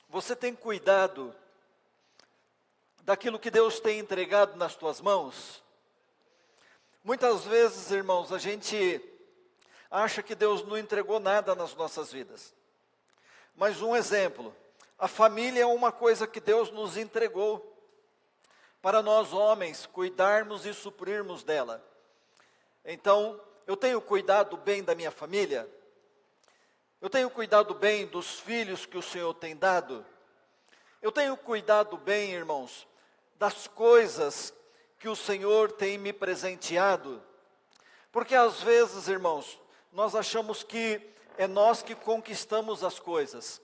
Você tem cuidado daquilo que Deus tem entregado nas tuas mãos? Muitas vezes, irmãos, a gente acha que Deus não entregou nada nas nossas vidas. Mas um exemplo, a família é uma coisa que Deus nos entregou para nós homens cuidarmos e suprirmos dela. Então, eu tenho cuidado bem da minha família? Eu tenho cuidado bem dos filhos que o Senhor tem dado? Eu tenho cuidado bem, irmãos, das coisas que o Senhor tem me presenteado? Porque às vezes, irmãos, nós achamos que é nós que conquistamos as coisas,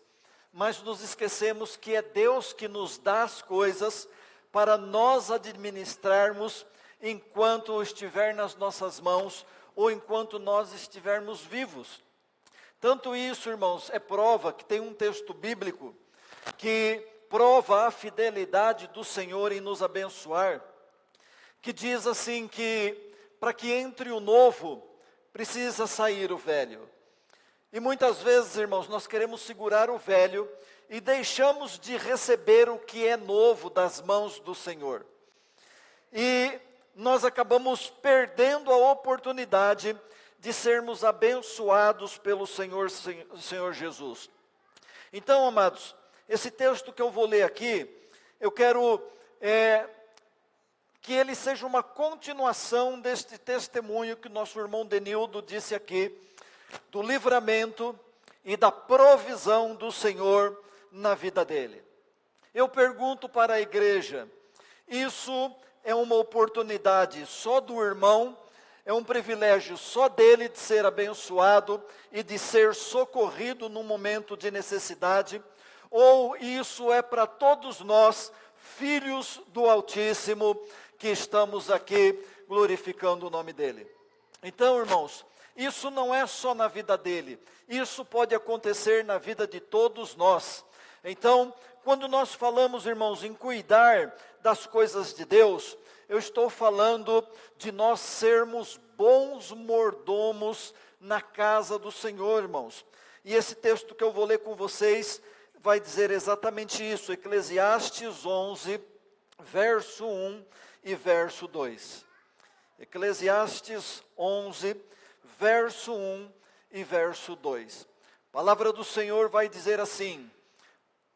mas nos esquecemos que é Deus que nos dá as coisas para nós administrarmos enquanto estiver nas nossas mãos ou enquanto nós estivermos vivos. Tanto isso, irmãos, é prova que tem um texto bíblico que prova a fidelidade do Senhor em nos abençoar, que diz assim que para que entre o novo, precisa sair o velho. E muitas vezes, irmãos, nós queremos segurar o velho e deixamos de receber o que é novo das mãos do Senhor. E nós acabamos perdendo a oportunidade de sermos abençoados pelo Senhor Jesus. Então, amados, esse texto que eu vou ler aqui, eu quero que ele seja uma continuação deste testemunho que o nosso irmão Denildo disse aqui, do livramento e da provisão do Senhor na vida dele. Eu pergunto para a igreja, isso é uma oportunidade só do irmão, é um privilégio só dele de ser abençoado e de ser socorrido num momento de necessidade, ou isso é para todos nós, filhos do Altíssimo, que estamos aqui glorificando o nome dele? Então, irmãos, isso não é só na vida dele, isso pode acontecer na vida de todos nós. Então, quando nós falamos, irmãos, em cuidar das coisas de Deus, eu estou falando de nós sermos bons mordomos na casa do Senhor, irmãos. E esse texto que eu vou ler com vocês vai dizer exatamente isso, Eclesiastes 11, verso 1 e verso 2. Eclesiastes 11, verso 1 e verso 2. A palavra do Senhor vai dizer assim: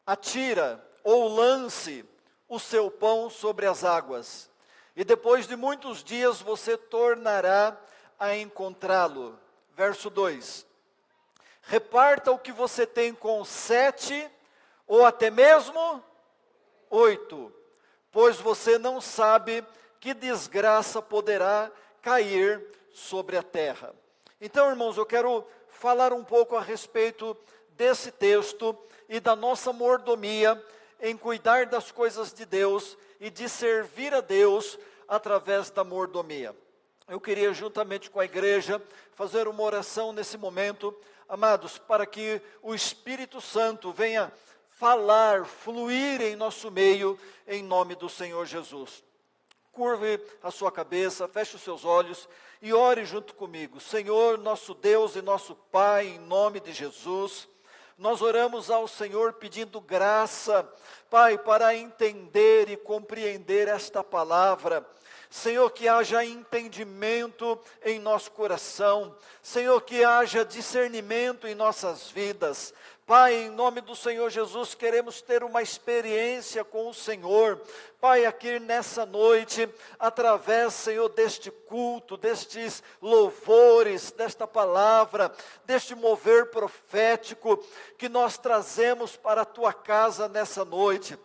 atira ou lance o seu pão sobre as águas, e depois de muitos dias você tornará a encontrá-lo. Verso 2. Reparta o que você tem com 7 ou até mesmo 8, pois você não sabe que desgraça poderá cair sobre a terra. Então, irmãos, eu quero falar um pouco a respeito desse texto e da nossa mordomia em cuidar das coisas de Deus e de servir a Deus através da mordomia. Eu queria, juntamente com a igreja, fazer uma oração nesse momento, amados, para que o Espírito Santo venha falar, fluir em nosso meio, em nome do Senhor Jesus. Curve a sua cabeça, feche os seus olhos e ore junto comigo. Senhor, nosso Deus e nosso Pai, em nome de Jesus, nós oramos ao Senhor pedindo graça, Pai, para entender e compreender esta palavra. Senhor, que haja entendimento em nosso coração. Senhor, que haja discernimento em nossas vidas. Pai, em nome do Senhor Jesus, queremos ter uma experiência com o Senhor. Pai, aqui nessa noite, através, Senhor, deste culto, destes louvores, desta palavra, deste mover profético que nós trazemos para a Tua casa nessa noite.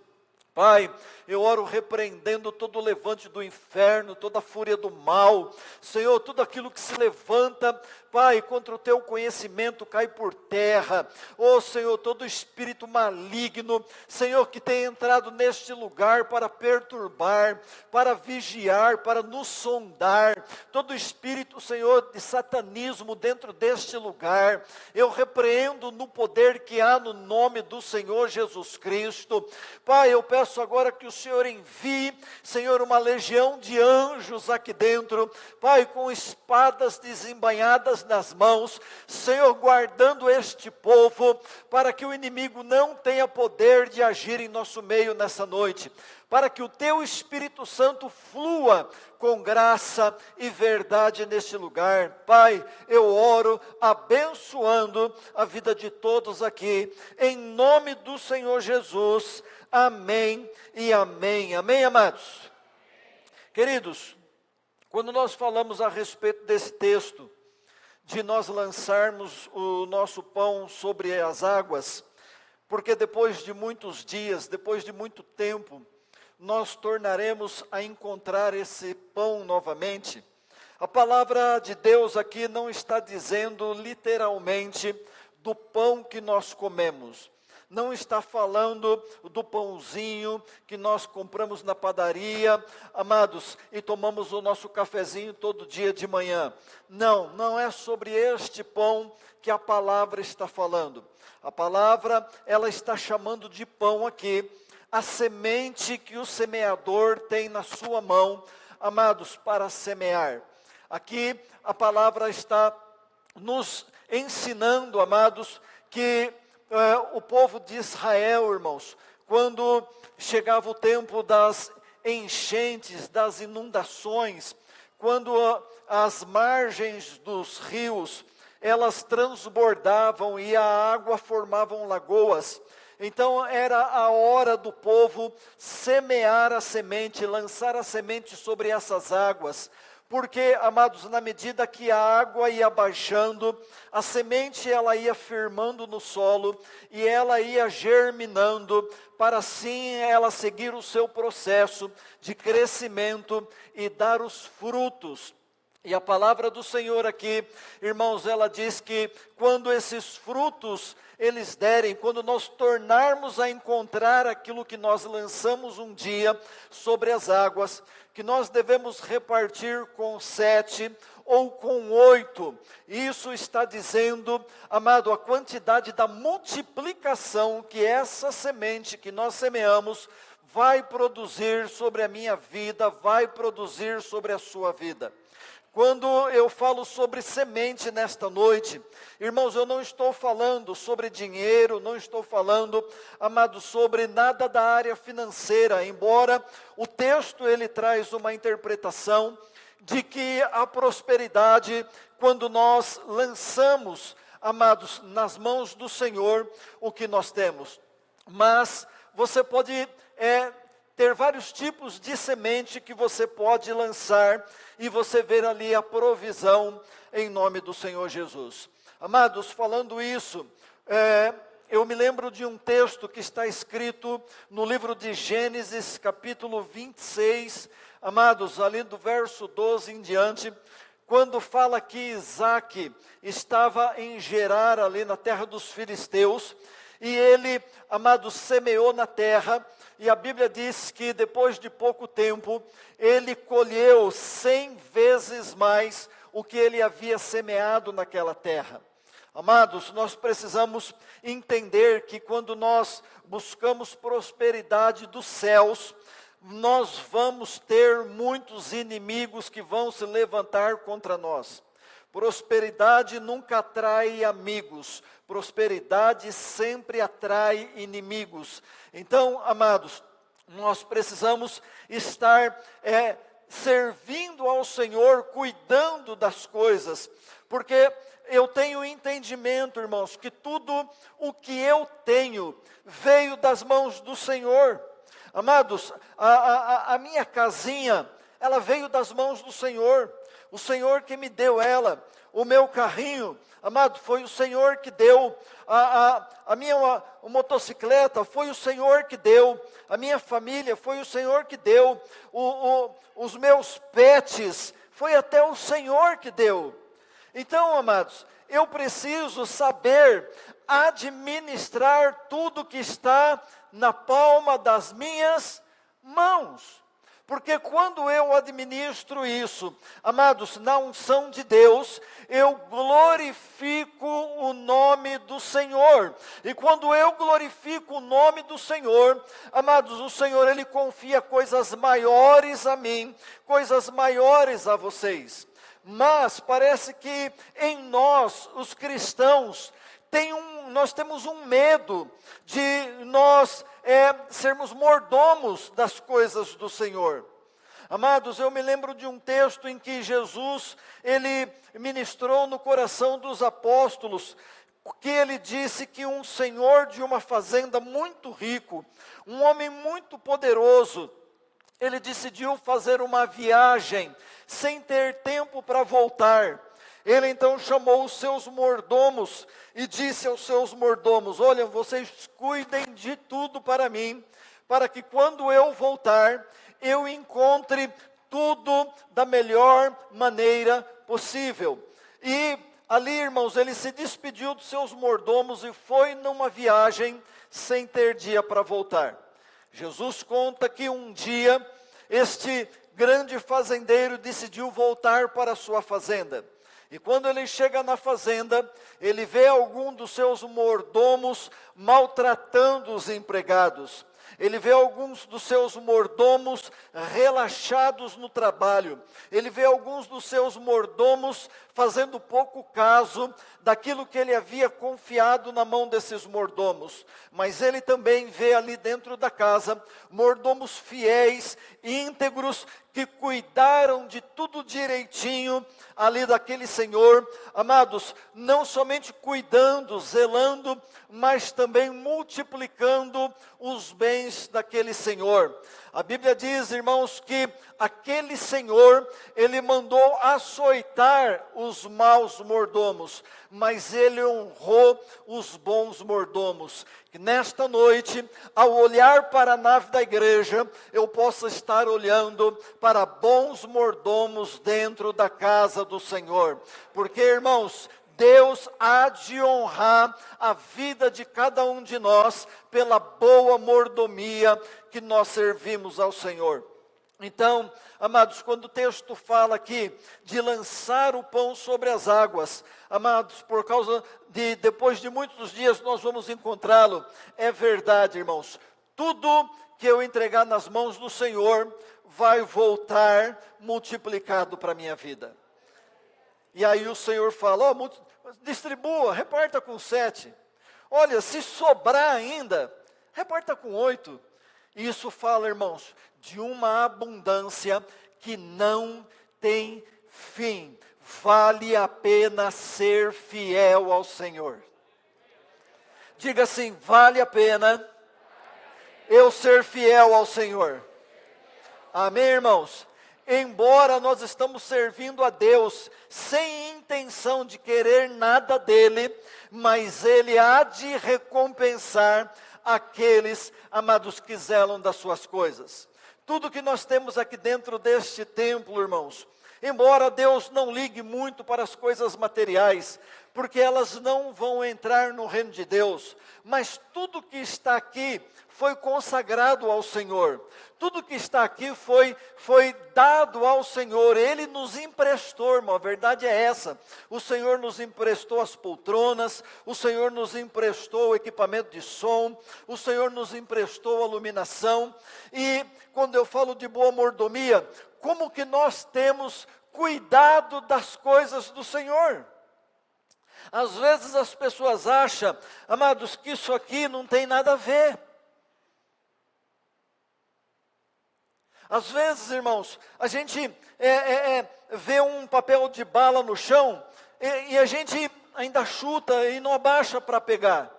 Pai, eu oro repreendendo todo o levante do inferno, toda a fúria do mal. Senhor, tudo aquilo que se levanta, Pai, contra o Teu conhecimento cai por terra. Oh Senhor, todo espírito maligno, Senhor, que tem entrado neste lugar para perturbar, para vigiar, para nos sondar. Todo espírito, Senhor, de satanismo dentro deste lugar, eu repreendo no poder que há no nome do Senhor Jesus Cristo. Pai, eu peço peço agora que o Senhor envie, Senhor, uma legião de anjos aqui dentro, Pai, com espadas desembainhadas nas mãos, Senhor, guardando este povo, para que o inimigo não tenha poder de agir em nosso meio nessa noite, para que o Teu Espírito Santo flua com graça e verdade neste lugar. Pai, eu oro abençoando a vida de todos aqui, em nome do Senhor Jesus. Amém e amém. Amém, amados? Queridos, quando nós falamos a respeito desse texto, de nós lançarmos o nosso pão sobre as águas, porque depois de muitos dias, depois de muito tempo, nós tornaremos a encontrar esse pão novamente. A palavra de Deus aqui não está dizendo literalmente do pão que nós comemos. Não está falando do pãozinho que nós compramos na padaria, amados, e tomamos o nosso cafezinho todo dia de manhã. Não, não é sobre este pão que a palavra está falando. A palavra, ela está chamando de pão aqui a semente que o semeador tem na sua mão, amados, para semear. Aqui a palavra está nos ensinando, amados, que o povo de Israel, irmãos, quando chegava o tempo das enchentes, das inundações, quando as margens dos rios, elas transbordavam e a água formavam lagoas. Então era a hora do povo semear a semente, lançar a semente sobre essas águas, porque, amados, na medida que a água ia baixando, a semente ela ia firmando no solo e ela ia germinando, para assim ela seguir o seu processo de crescimento e dar os frutos. E a palavra do Senhor aqui, irmãos, ela diz que quando esses frutos eles derem, quando nós tornarmos a encontrar aquilo que nós lançamos um dia sobre as águas, que nós devemos repartir com 7 ou com 8. Isso está dizendo, amado, a quantidade da multiplicação que essa semente que nós semeamos vai produzir sobre a minha vida, vai produzir sobre a sua vida. Quando eu falo sobre semente nesta noite, irmãos, eu não estou falando sobre dinheiro, não estou falando, amado, sobre nada da área financeira, embora o texto ele traz uma interpretação de que a prosperidade, quando nós lançamos, amados, nas mãos do Senhor o que nós temos. Mas você pode ter vários tipos de semente que você pode lançar e você ver ali a provisão em nome do Senhor Jesus. Amados, falando isso, eu me lembro de um texto que está escrito no livro de Gênesis, capítulo 26, amados, ali do verso 12 em diante, quando fala que Isaac estava em Gerar, ali na terra dos filisteus, e ele, amados, semeou na terra, e a Bíblia diz que depois de pouco tempo, ele colheu 100 vezes mais o que ele havia semeado naquela terra. Amados, nós precisamos entender que quando nós buscamos prosperidade dos céus, nós vamos ter muitos inimigos que vão se levantar contra nós. Prosperidade nunca atrai amigos, prosperidade sempre atrai inimigos. Então, amados, nós precisamos estar servindo ao Senhor, cuidando das coisas, porque eu tenho entendimento, irmãos, que tudo o que eu tenho veio das mãos do Senhor. Amados, a minha casinha, ela veio das mãos do Senhor. O Senhor que me deu ela. O meu carrinho, amado, foi o Senhor que deu. A minha motocicleta foi o Senhor que deu. A minha família foi o Senhor que deu. Os meus pets, foi até o Senhor que deu. Então, amados, eu preciso saber administrar tudo que está na palma das minhas mãos. Porque quando eu administro isso, amados, na unção de Deus, eu glorifico o nome do Senhor. E quando eu glorifico o nome do Senhor, amados, o Senhor, Ele confia coisas maiores a mim, coisas maiores a vocês. Mas parece que em nós, os cristãos, nós temos um medo de nós sermos mordomos das coisas do Senhor. Amados, eu me lembro de um texto em que Jesus, Ele ministrou no coração dos apóstolos, que Ele disse que um senhor de uma fazenda muito rico, um homem muito poderoso, ele decidiu fazer uma viagem sem ter tempo para voltar. Ele então chamou os seus mordomos e disse aos seus mordomos: olha, vocês cuidem de tudo para mim, para que quando eu voltar, eu encontre tudo da melhor maneira possível. E ali, irmãos, ele se despediu dos seus mordomos e foi numa viagem sem ter dia para voltar. Jesus conta que um dia, este grande fazendeiro decidiu voltar para a sua fazenda. E quando ele chega na fazenda, ele vê algum dos seus mordomos maltratando os empregados. Ele vê alguns dos seus mordomos relaxados no trabalho. Ele vê alguns dos seus mordomos fazendo pouco caso daquilo que ele havia confiado na mão desses mordomos. Mas ele também vê ali dentro da casa mordomos fiéis, íntegros, que cuidaram de tudo direitinho ali daquele senhor. Amados, não somente cuidando, zelando, mas também multiplicando os bens daquele senhor. A Bíblia diz, irmãos, que aquele senhor, ele mandou açoitar os maus mordomos, mas ele honrou os bons mordomos. Que nesta noite, ao olhar para a nave da igreja, eu possa estar olhando para bons mordomos dentro da casa do Senhor. Porque, irmãos, Deus há de honrar a vida de cada um de nós pela boa mordomia que nós servimos ao Senhor. Então, amados, quando o texto fala aqui de lançar o pão sobre as águas, amados, por causa de depois de muitos dias nós vamos encontrá-lo, é verdade, irmãos. Tudo que eu entregar nas mãos do Senhor vai voltar multiplicado para a minha vida. E aí o Senhor fala: distribua, reparta com 7. Olha, se sobrar ainda, reparta com 8. Isso fala, irmãos, de uma abundância que não tem fim. Vale a pena ser fiel ao Senhor. Diga assim: vale a pena eu ser fiel ao Senhor. Amém, irmãos? Embora nós estamos servindo a Deus sem intenção de querer nada dele, mas Ele há de recompensar aqueles, amados, que zelam das suas coisas. Tudo que nós temos aqui dentro deste templo, irmãos, embora Deus não ligue muito para as coisas materiais, porque elas não vão entrar no reino de Deus, mas tudo que está aqui foi consagrado ao Senhor. Tudo que está aqui foi dado ao Senhor. Ele nos emprestou, irmão, a verdade é essa. O Senhor nos emprestou as poltronas, o Senhor nos emprestou o equipamento de som, o Senhor nos emprestou a iluminação. E quando eu falo de boa mordomia, como que nós temos cuidado das coisas do Senhor? Às vezes as pessoas acham, amados, que isso aqui não tem nada a ver. Às vezes, irmãos, a gente vê um papel de bala no chão e a gente ainda chuta e não abaixa para pegar.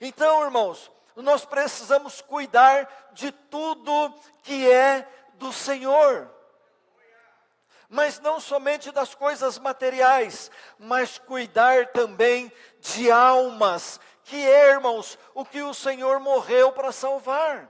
Então, irmãos, nós precisamos cuidar de tudo que é do Senhor. Mas não somente das coisas materiais, mas cuidar também de almas, que é, irmãos, o que o Senhor morreu para salvar.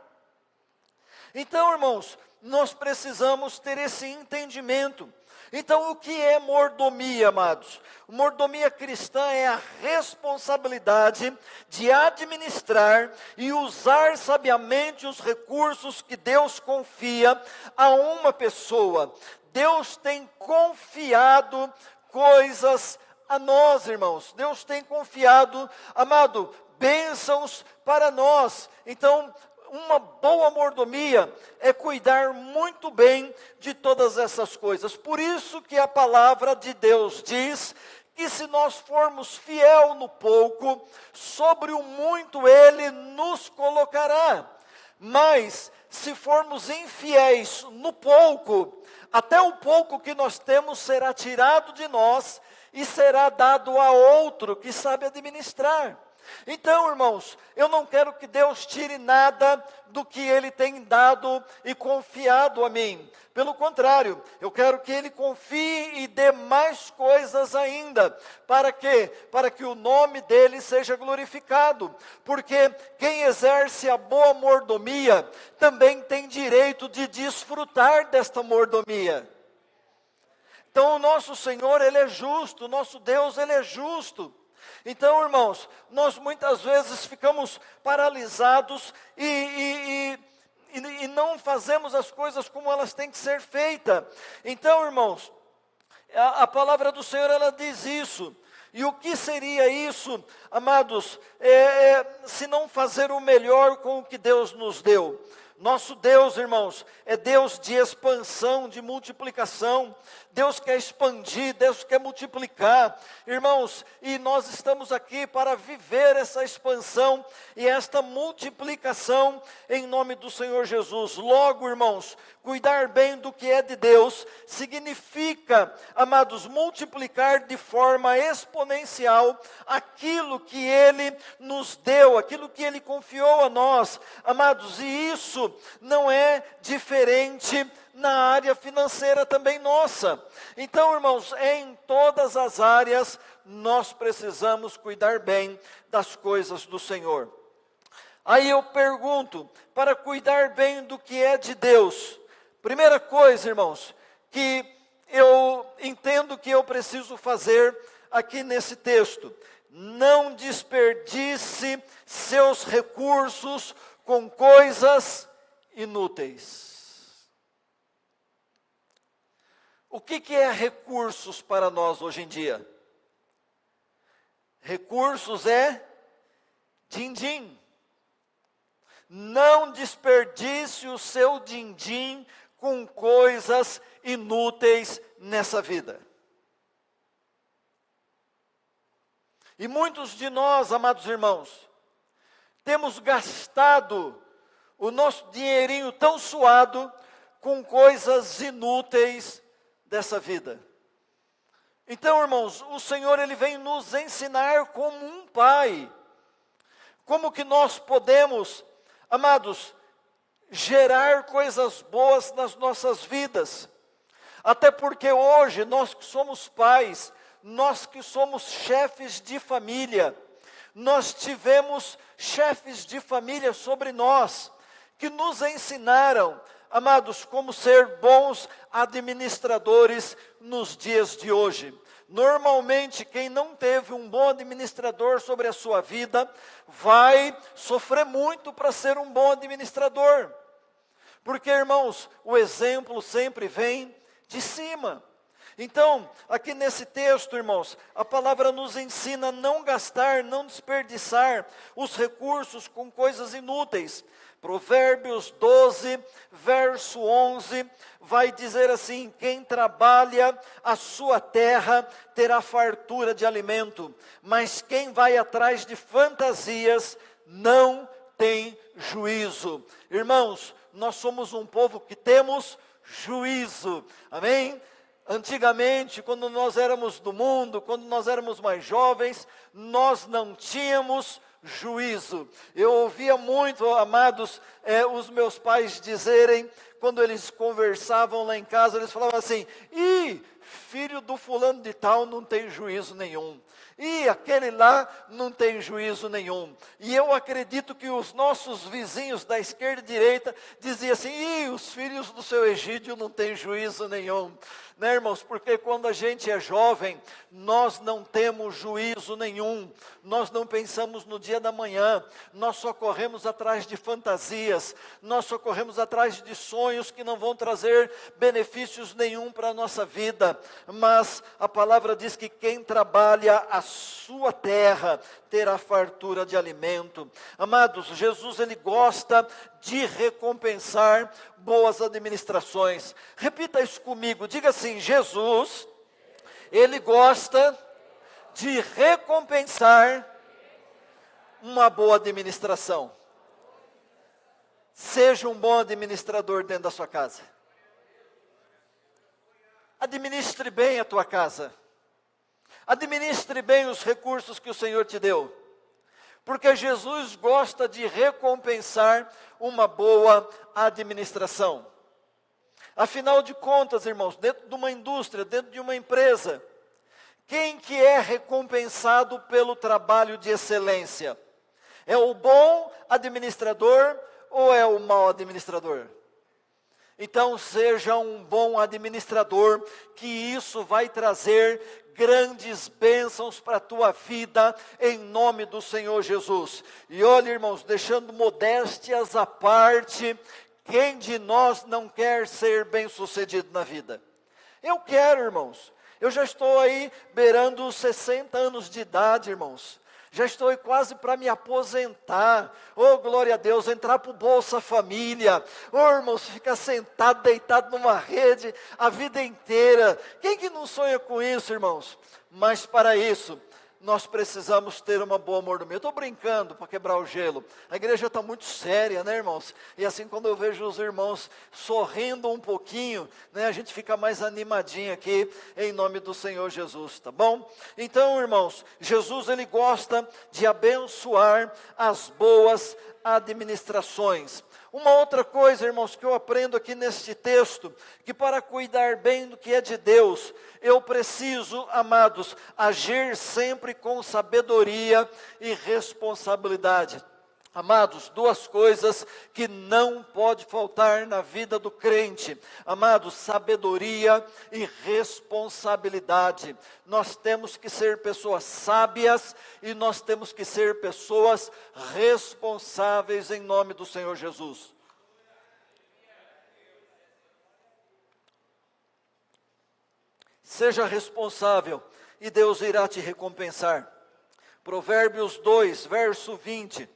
Então, irmãos, nós precisamos ter esse entendimento. Então, o que é mordomia, amados? Mordomia cristã é a responsabilidade de administrar e usar sabiamente os recursos que Deus confia a uma pessoa. Deus tem confiado coisas a nós, irmãos. Deus tem confiado, amado, bênçãos para nós. Então, uma boa mordomia é cuidar muito bem de todas essas coisas. Por isso que a palavra de Deus diz que se nós formos fiel no pouco, sobre o muito Ele nos colocará. Mas, se formos infiéis no pouco, até o pouco que nós temos será tirado de nós e será dado a outro que sabe administrar. Então, irmãos, eu não quero que Deus tire nada do que Ele tem dado e confiado a mim. Pelo contrário, eu quero que Ele confie e dê mais coisas ainda. Para quê? Para que o nome dEle seja glorificado. Porque quem exerce a boa mordomia também tem direito de desfrutar desta mordomia. Então, o nosso Senhor, Ele é justo, o nosso Deus, Ele é justo. Então, irmãos, nós muitas vezes ficamos paralisados e não fazemos as coisas como elas têm que ser feitas. Então, irmãos, a palavra do Senhor, ela diz isso. E o que seria isso, amados, se não fazer o melhor com o que Deus nos deu? Nosso Deus, irmãos, é Deus de expansão, de multiplicação. Deus quer expandir, Deus quer multiplicar. Irmãos, e nós estamos aqui para viver essa expansão e esta multiplicação em nome do Senhor Jesus. Logo, irmãos, cuidar bem do que é de Deus significa, amados, multiplicar de forma exponencial aquilo que Ele nos deu, aquilo que Ele confiou a nós. Amados, e isso não é diferente na área financeira também nossa. Então, irmãos, em todas as áreas, nós precisamos cuidar bem das coisas do Senhor. Aí eu pergunto, para cuidar bem do que é de Deus, primeira coisa, irmãos, que eu entendo que eu preciso fazer aqui nesse texto, não desperdice seus recursos com coisas inúteis. O que é recursos para nós hoje em dia? Recursos é din-din. Não desperdice o seu din-din com coisas inúteis nessa vida. E muitos de nós, amados irmãos, temos gastado o nosso dinheirinho tão suado com coisas inúteis dessa vida. Então, irmãos, o Senhor, Ele vem nos ensinar como um pai, como que nós podemos, amados, gerar coisas boas nas nossas vidas. Até porque hoje, nós que somos pais, nós que somos chefes de família, nós tivemos chefes de família sobre nós, que nos ensinaram, amados, como ser bons administradores nos dias de hoje. Normalmente, quem não teve um bom administrador sobre a sua vida, vai sofrer muito para ser um bom administrador. Porque, irmãos, o exemplo sempre vem de cima. Então, aqui nesse texto, irmãos, a palavra nos ensina a não gastar, não desperdiçar os recursos com coisas inúteis. Provérbios 12, verso 11, vai dizer assim: quem trabalha a sua terra terá fartura de alimento, mas quem vai atrás de fantasias não tem juízo. Irmãos, nós somos um povo que temos juízo, amém? Antigamente, quando nós éramos do mundo, quando nós éramos mais jovens, nós não tínhamos juízo. Eu ouvia muito, amados, os meus pais dizerem, quando eles conversavam lá em casa, eles falavam assim: filho do fulano de tal não tem juízo nenhum. E aquele lá não tem juízo nenhum. E eu acredito que os nossos vizinhos da esquerda e direita diziam assim: Ih, os filhos do seu Egídio não têm juízo nenhum. Né, irmãos? Porque quando a gente é jovem, nós não temos juízo nenhum. Nós não pensamos no dia da manhã. Nós só corremos atrás de fantasias. Nós só corremos atrás de sonhos que não vão trazer benefícios nenhum para a nossa vida. Mas a palavra diz que quem trabalha a sua terra terá fartura de alimento. Amados, Jesus ele gosta de recompensar boas administrações. Repita isso comigo, diga assim: Jesus, ele gosta de recompensar uma boa administração. Seja um bom administrador dentro da sua casa. Administre bem a tua casa. Administre bem os recursos que o Senhor te deu. Porque Jesus gosta de recompensar uma boa administração. Afinal de contas, irmãos, dentro de uma indústria, dentro de uma empresa, quem que é recompensado pelo trabalho de excelência? É o bom administrador ou é o mau administrador? Então seja um bom administrador, que isso vai trazer grandes bênçãos para a tua vida, em nome do Senhor Jesus. E olha, irmãos, deixando modéstias à parte, quem de nós não quer ser bem-sucedido na vida? Eu quero, irmãos. Eu já estou aí beirando os 60 anos de idade, irmãos. Já estou quase para me aposentar. Oh, glória a Deus, entrar para o Bolsa Família. Oh, irmãos, ficar sentado, deitado numa rede a vida inteira. Quem que não sonha com isso, irmãos? Mas para isso, nós precisamos ter uma boa mordomia. Eu estou brincando para quebrar o gelo. A igreja está muito séria, né, irmãos? E assim, quando eu vejo os irmãos sorrindo um pouquinho, né, a gente fica mais animadinho aqui, em nome do Senhor Jesus, tá bom? Então, irmãos, Jesus, ele gosta de abençoar as boas administrações. Uma outra coisa, irmãos, que eu aprendo aqui neste texto, que para cuidar bem do que é de Deus, eu preciso, amados, agir sempre com sabedoria e responsabilidade. Amados, duas coisas que não pode faltar na vida do crente. Amados, sabedoria e responsabilidade. Nós temos que ser pessoas sábias e nós temos que ser pessoas responsáveis em nome do Senhor Jesus. Seja responsável e Deus irá te recompensar. Provérbios 2, verso 20.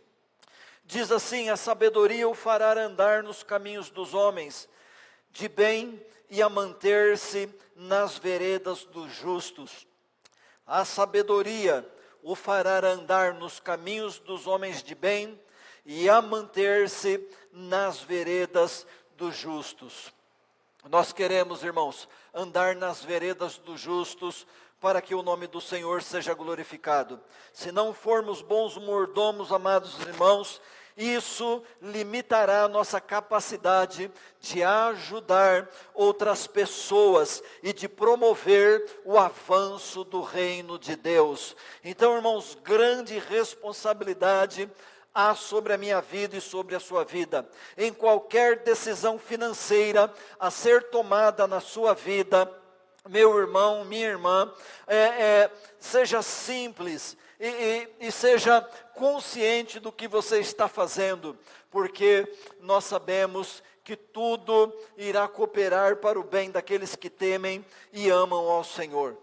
Diz assim: a sabedoria o fará andar nos caminhos dos homens, de bem e a manter-se nas veredas dos justos. A sabedoria o fará andar nos caminhos dos homens de bem e a manter-se nas veredas dos justos. Nós queremos, irmãos, andar nas veredas dos justos, para que o nome do Senhor seja glorificado. Se não formos bons mordomos, amados irmãos, isso limitará a nossa capacidade de ajudar outras pessoas e de promover o avanço do reino de Deus. Então, irmãos, grande responsabilidade há sobre a minha vida e sobre a sua vida. Em qualquer decisão financeira a ser tomada na sua vida, meu irmão, minha irmã, seja simples e seja consciente do que você está fazendo, porque nós sabemos que tudo irá cooperar para o bem daqueles que temem e amam ao Senhor.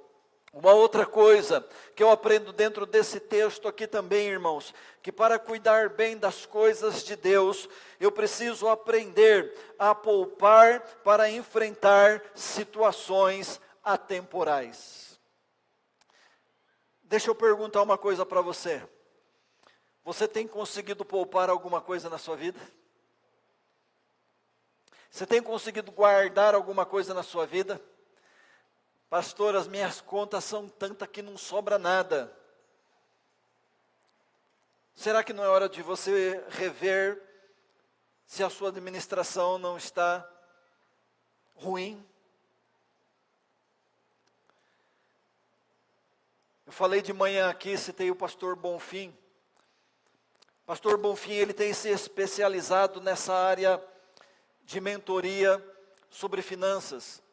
Uma outra coisa que eu aprendo dentro desse texto aqui também, irmãos, que para cuidar bem das coisas de Deus, eu preciso aprender a poupar para enfrentar situações atemporais. Deixa eu perguntar uma coisa para você. Você tem conseguido poupar alguma coisa na sua vida? Você tem conseguido guardar alguma coisa na sua vida? Pastor, as minhas contas são tantas que não sobra nada. Será que não é hora de você rever se a sua administração não está ruim? Eu falei de manhã aqui, citei o pastor Bonfim. Pastor Bonfim, ele tem se especializado nessa área de mentoria sobre finanças.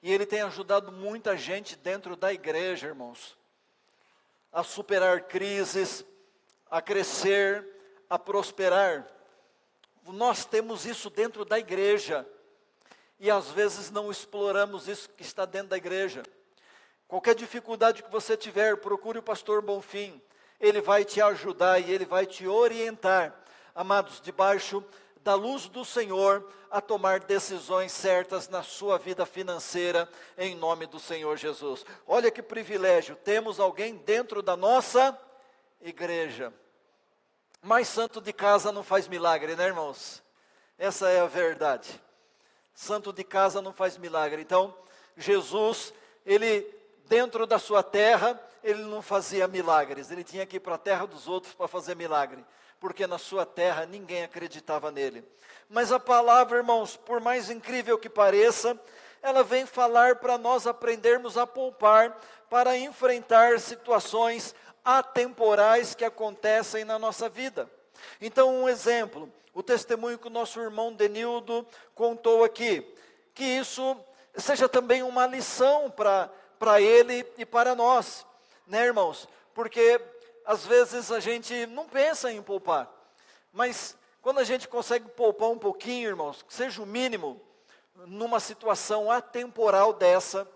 E ele tem ajudado muita gente dentro da igreja, irmãos, a superar crises, a crescer, a prosperar. Nós temos isso dentro da igreja. E às vezes não exploramos isso que está dentro da igreja. Qualquer dificuldade que você tiver, procure o pastor Bonfim. Ele vai te ajudar e ele vai te orientar, amados, debaixo da luz do Senhor, a tomar decisões certas na sua vida financeira, em nome do Senhor Jesus. Olha que privilégio, temos alguém dentro da nossa igreja. Mas santo de casa não faz milagre, né, irmãos? Essa é a verdade. Santo de casa não faz milagre. Então, Jesus, ele, dentro da sua terra, ele não fazia milagres. Ele tinha que ir para a terra dos outros para fazer milagre. Porque na sua terra ninguém acreditava nele. Mas a palavra, irmãos, por mais incrível que pareça, ela vem falar para nós aprendermos a poupar, para enfrentar situações atemporais que acontecem na nossa vida. Então, um exemplo, o testemunho que o nosso irmão Denildo contou aqui, que isso seja também uma lição para ele e para nós, né, irmãos? Porque às vezes a gente não pensa em poupar, mas quando a gente consegue poupar um pouquinho, irmãos, que seja o mínimo, numa situação atemporal dessa,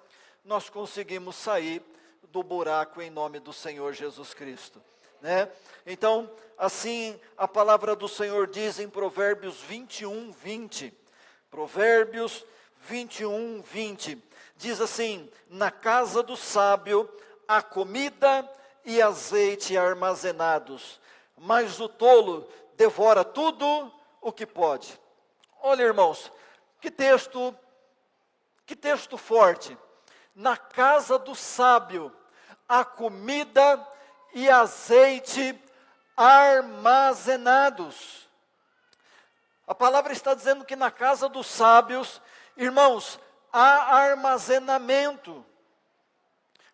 nós conseguimos sair do buraco em nome do Senhor Jesus Cristo, né? Então, assim a palavra do Senhor diz em Provérbios 21, 20, Provérbios 21, 20, diz assim: na casa do sábio há comida e azeite armazenados, mas o tolo devora tudo o que pode. Olha, irmãos, que texto forte. Na casa do sábio há comida e azeite armazenados. A palavra está dizendo que na casa dos sábios, irmãos, há armazenamento.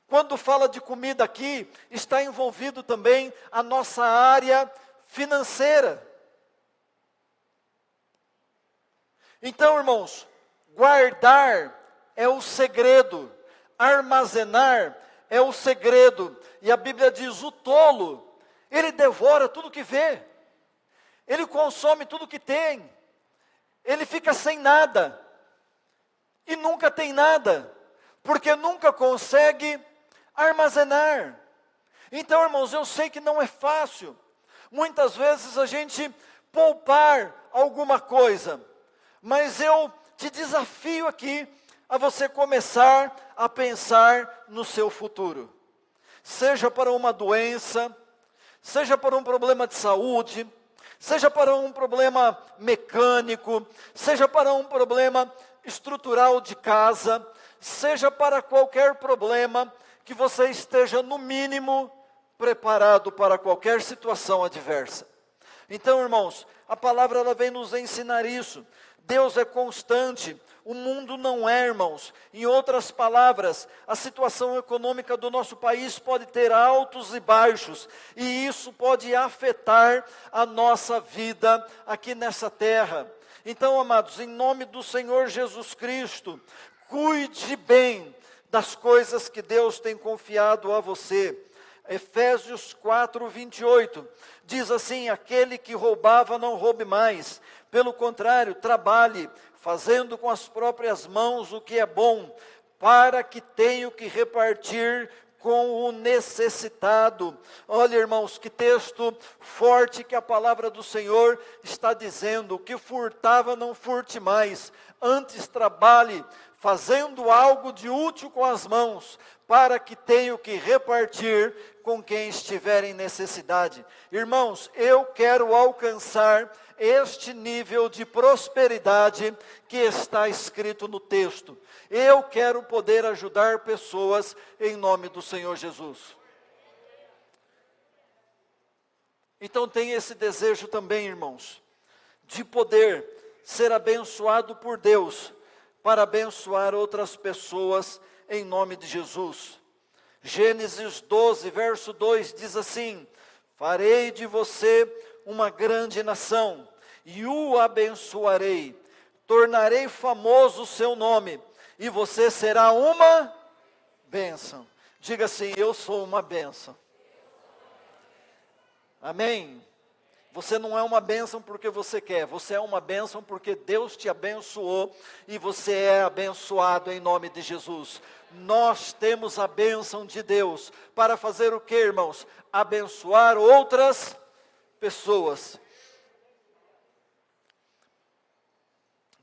Quando fala de comida aqui, está envolvido também a nossa área financeira. Então, irmãos, guardar é o segredo, armazenar é o segredo. E a Bíblia diz: o tolo, ele devora tudo que vê, ele consome tudo que tem, ele fica sem nada, e nunca tem nada, porque nunca consegue armazenar. Então, irmãos, eu sei que não é fácil, muitas vezes a gente poupar alguma coisa, mas eu te desafio aqui a você começar a pensar no seu futuro. Seja para uma doença, seja para um problema de saúde, seja para um problema mecânico, seja para um problema estrutural de casa, seja para qualquer problema que você esteja, no mínimo, preparado para qualquer situação adversa. Então, irmãos, a palavra ela vem nos ensinar isso. Deus é constante, o mundo não é, irmãos. Em outras palavras, a situação econômica do nosso país pode ter altos e baixos, e isso pode afetar a nossa vida aqui nessa terra. Então, amados, em nome do Senhor Jesus Cristo, cuide bem das coisas que Deus tem confiado a você. Efésios 4, 28, diz assim: aquele que roubava não roube mais, pelo contrário, trabalhe, fazendo com as próprias mãos o que é bom, para que tenha o que repartir com o necessitado. Olha, irmãos, que texto forte que a palavra do Senhor está dizendo: o que furtava não furte mais, antes trabalhe, fazendo algo de útil com as mãos, para que tenha o que repartir com quem estiver em necessidade. Irmãos, eu quero alcançar este nível de prosperidade que está escrito no texto. Eu quero poder ajudar pessoas em nome do Senhor Jesus. Então tem esse desejo também, irmãos, de poder ser abençoado por Deus, para abençoar outras pessoas em nome de Jesus. Gênesis 12, verso 2 diz assim: farei de você uma grande nação, e o abençoarei, tornarei famoso o seu nome, e você será uma bênção. Diga assim: eu sou uma bênção. Amém? Você não é uma bênção porque você quer, você é uma bênção porque Deus te abençoou e você é abençoado em nome de Jesus. Nós temos a bênção de Deus para fazer o que, irmãos? Abençoar outras pessoas.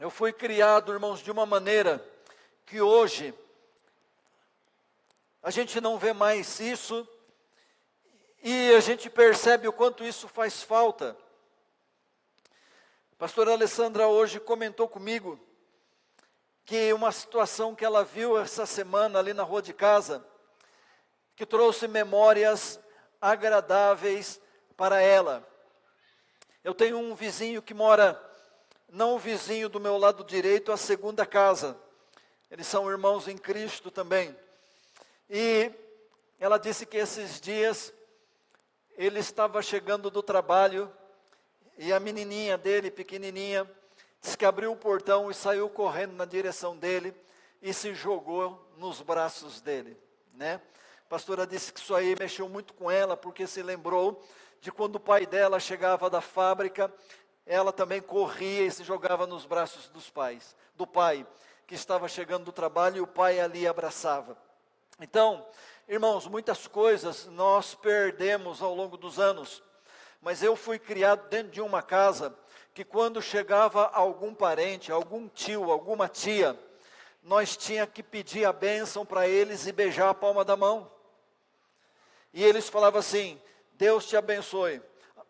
Eu fui criado, irmãos, de uma maneira que hoje a gente não vê mais isso. E a gente percebe o quanto isso faz falta. A pastora Alessandra hoje comentou comigo que uma situação que ela viu essa semana ali na rua de casa, que trouxe memórias agradáveis para ela. Eu tenho um vizinho que mora, não o vizinho do meu lado direito, a segunda casa. Eles são irmãos em Cristo também. E ela disse que esses dias ele estava chegando do trabalho e a menininha dele, pequenininha, disse que abriu o portão e saiu correndo na direção dele e se jogou nos braços dele, né? A pastora disse que isso aí mexeu muito com ela, porque se lembrou de quando o pai dela chegava da fábrica, ela também corria e se jogava nos braços do pai, que estava chegando do trabalho e o pai ali abraçava. Então, irmãos, muitas coisas nós perdemos ao longo dos anos, mas eu fui criado dentro de uma casa que quando chegava algum parente, algum tio, alguma tia, nós tinha que pedir a bênção para eles e beijar a palma da mão. E eles falavam assim: Deus te abençoe.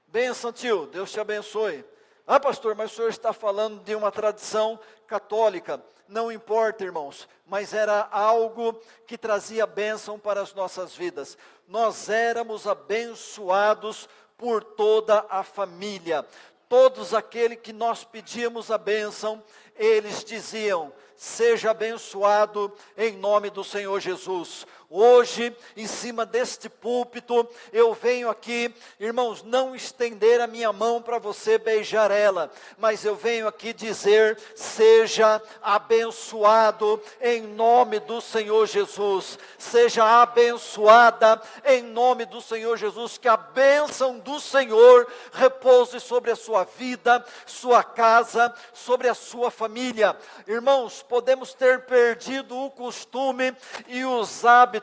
Bênção, tio, Deus te abençoe. Ah, pastor, mas o senhor está falando de uma tradição católica. Não importa, irmãos, mas era algo que trazia bênção para as nossas vidas. Nós éramos abençoados por toda a família. Todos aqueles que nós pedíamos a bênção, eles diziam: seja abençoado em nome do Senhor Jesus. Hoje, em cima deste púlpito, eu venho aqui, irmãos, não estender a minha mão para você beijar ela, mas eu venho aqui dizer: seja abençoado em nome do Senhor Jesus. Seja abençoada em nome do Senhor Jesus, que a bênção do Senhor repouse sobre a sua vida, sua casa, sobre a sua família. Irmãos, podemos ter perdido o costume e os hábitos,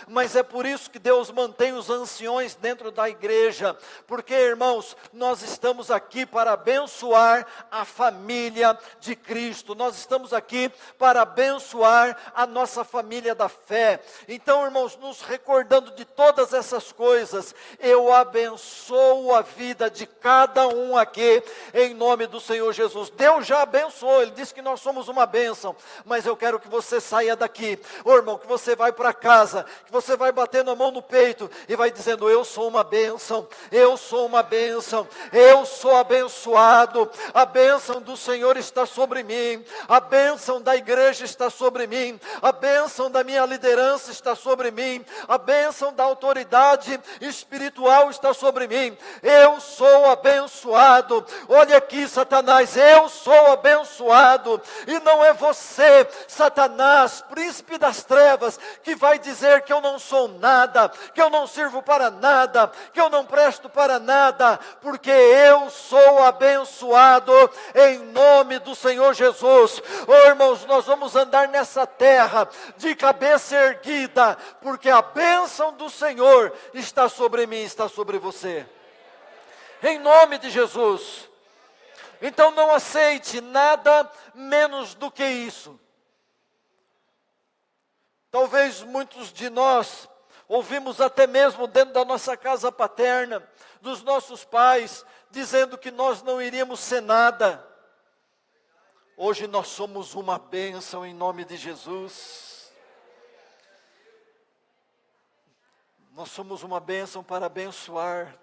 mas é por isso que Deus mantém os anciões dentro da igreja, porque, irmãos, nós estamos aqui para abençoar a família de Cristo, nós estamos aqui para abençoar a nossa família da fé. Então, irmãos, nos recordando de todas essas coisas, eu abençoo a vida de cada um aqui, em nome do Senhor Jesus. Deus já abençoou, Ele disse que nós somos uma bênção, mas eu quero que você saia daqui, irmão, que você vai para casa, que você vai batendo a mão no peito e vai dizendo: eu sou uma bênção, eu sou uma bênção, eu sou abençoado, a bênção do Senhor está sobre mim, a bênção da igreja está sobre mim, a bênção da minha liderança está sobre mim, a bênção da autoridade espiritual está sobre mim, eu sou abençoado. Olha aqui, Satanás, eu sou abençoado, e não é você, Satanás, príncipe das trevas, que vai dizer que eu não sou nada, que eu não sirvo para nada, que eu não presto para nada, porque eu sou abençoado em nome do Senhor Jesus. Oh, irmãos, nós vamos andar nessa terra de cabeça erguida, porque a bênção do Senhor está sobre mim, está sobre você, em nome de Jesus. Então não aceite nada menos do que isso. Talvez muitos de nós ouvimos até mesmo dentro da nossa casa paterna, dos nossos pais, dizendo que nós não iríamos ser nada. Hoje nós somos uma bênção em nome de Jesus. Nós somos uma bênção para abençoar.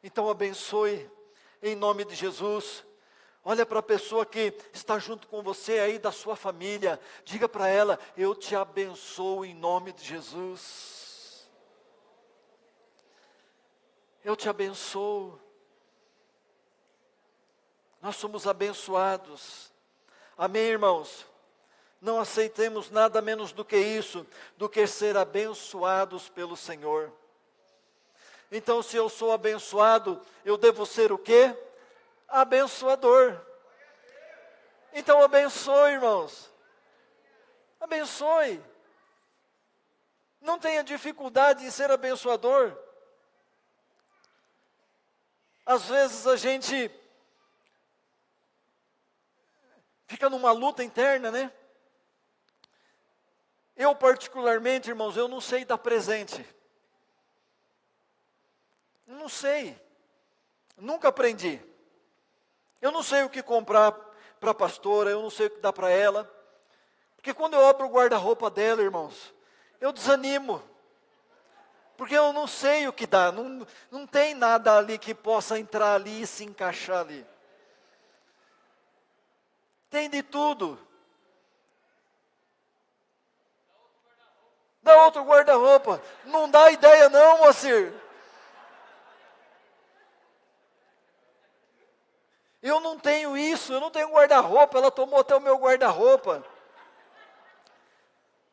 Então abençoe em nome de Jesus. Olha para a pessoa que está junto com você aí da sua família. Diga para ela: eu te abençoo em nome de Jesus. Eu te abençoo. Nós somos abençoados. Amém, irmãos? Não aceitemos nada menos do que isso, do que ser abençoados pelo Senhor. Então, se eu sou abençoado, eu devo ser o quê? Abençoador. Então, abençoe, irmãos. Abençoe. Não tenha dificuldade em ser abençoador. Às vezes a gente fica numa luta interna, né? Eu particularmente, irmãos, eu não sei dar presente. Não sei. Nunca aprendi. Eu não sei o que comprar para a pastora, eu não sei o que dar para ela. Porque quando eu abro o guarda-roupa dela, irmãos, eu desanimo. Porque eu não sei o que dá, não tem nada ali que possa entrar ali e se encaixar ali. Tem de tudo. Dá outro guarda-roupa. Não dá ideia não, Moacir. Eu não tenho isso, eu não tenho guarda-roupa, ela tomou até o meu guarda-roupa.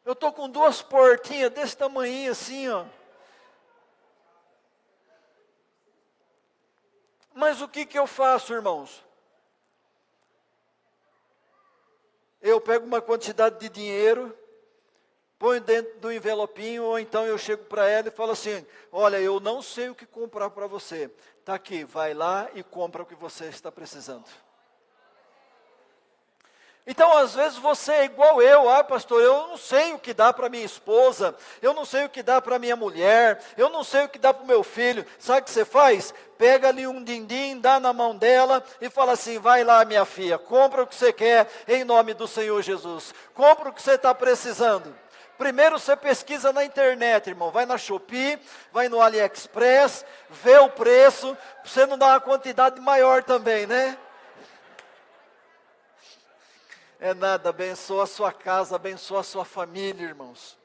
Eu estou com 2 portinhas desse tamanho assim, ó. Mas o que eu faço, irmãos? Eu pego uma quantidade de dinheiro, ponho dentro do envelopinho, ou então eu chego para ela e falo assim: olha, eu não sei o que comprar para você. Está aqui, vai lá e compra o que você está precisando. Então, às vezes você é igual eu: pastor, eu não sei o que dá para minha esposa, eu não sei o que dá para minha mulher, eu não sei o que dá para o meu filho. Sabe o que você faz? Pega ali um din-din, dá na mão dela e fala assim: vai lá, minha filha, compra o que você quer em nome do Senhor Jesus. Compra o que você está precisando. Primeiro você pesquisa na internet, irmão, vai na Shopee, vai no AliExpress, vê o preço, para você não dar uma quantidade maior também, né? É nada, abençoa a sua casa, abençoa a sua família, irmãos.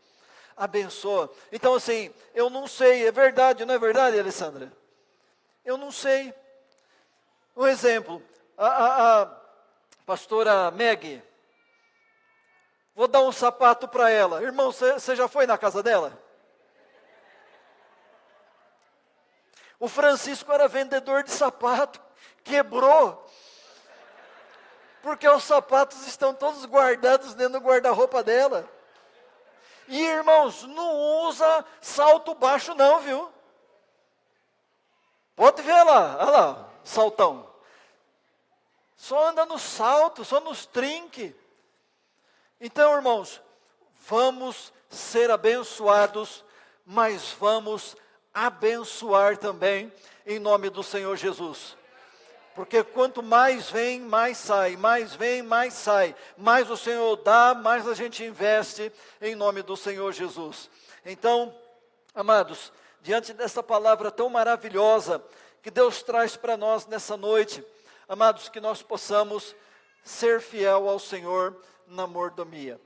Abençoa. Então assim, eu não sei, é verdade, não é verdade, Alessandra? Eu não sei. Um exemplo, a pastora Meg, vou dar um sapato para ela. Irmão, você já foi na casa dela? O Francisco era vendedor de sapato, quebrou. Porque os sapatos estão todos guardados dentro do guarda-roupa dela. E, irmãos, não usa salto baixo não, viu? Pode ver lá, olha lá, saltão. Só anda no salto, só nos trinque. Então, irmãos, vamos ser abençoados, mas vamos abençoar também em nome do Senhor Jesus. Porque quanto mais vem, mais sai, mais vem, mais sai. Mais o Senhor dá, mais a gente investe em nome do Senhor Jesus. Então, amados, diante dessa palavra tão maravilhosa que Deus traz para nós nessa noite, amados, que nós possamos ser fiel ao Senhor na mordomia.